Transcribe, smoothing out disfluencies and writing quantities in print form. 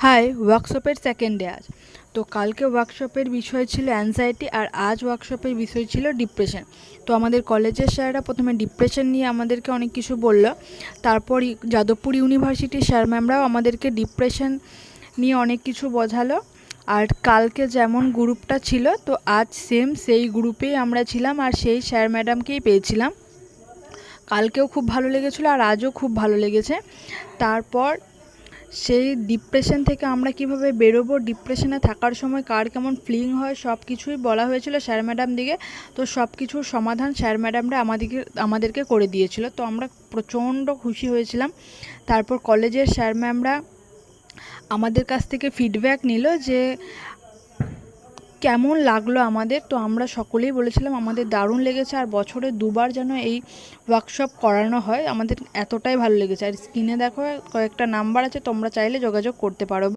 High, ওয়ার্কশপের second day আজ। তো কালকে ওয়ার্কশপের বিষয় ছিল অ্যাংজাইটি আর আজ ওয়ার্কশপের বিষয় ছিল ডিপ্রেশন। তো আমাদের কলেজের স্যাররা প্রথমে ডিপ্রেশন নিয়ে আমাদেরকে অনেক কিছু বলল, তারপর যাদবপুর ইউনিভার্সিটির স্যার ম্যামরাও আমাদেরকে ডিপ্রেশন নিয়ে অনেক কিছু বোঝালো। আর কালকে যেমন গ্রুপটা ছিল, তো আজ সেম সেই গ্রুপেই আমরা ছিলাম আর সেই স্যার ম্যাডামকেই পেয়েছিলাম। কালকেও খুব ভালো লেগেছিলো আর আজও খুব ভালো লেগেছে। তারপর সেই ডিপ্রেশন থেকে আমরা কিভাবে বেরোবো, ডিপ্রেশনে থাকার সময় কার কেমন ফিলিং হয়, সব কিছুই বলা হয়েছিল স্যার ম্যাডাম দিকে। তো সব কিছুর সমাধান স্যার ম্যাডামরা আমাদেরকে করে দিয়েছিল। তো আমরা প্রচণ্ড খুশি হয়েছিলাম। তারপর কলেজের স্যার ম্যামরা আমাদের কাছ থেকে ফিডব্যাক নিল যে কেমন লাগলো আমাদের। তো আমরা সকলেই বলেছিলাম আমাদের দারুণ লেগেছে আর বছরে দুবার যেন এই ওয়ার্কশপ করানো হয়, আমাদের এতটাই ভালো লেগেছে। আর স্ক্রিনে দেখো কয়েকটা নাম্বার আছে, তোমরা চাইলে যোগাযোগ করতে পারো।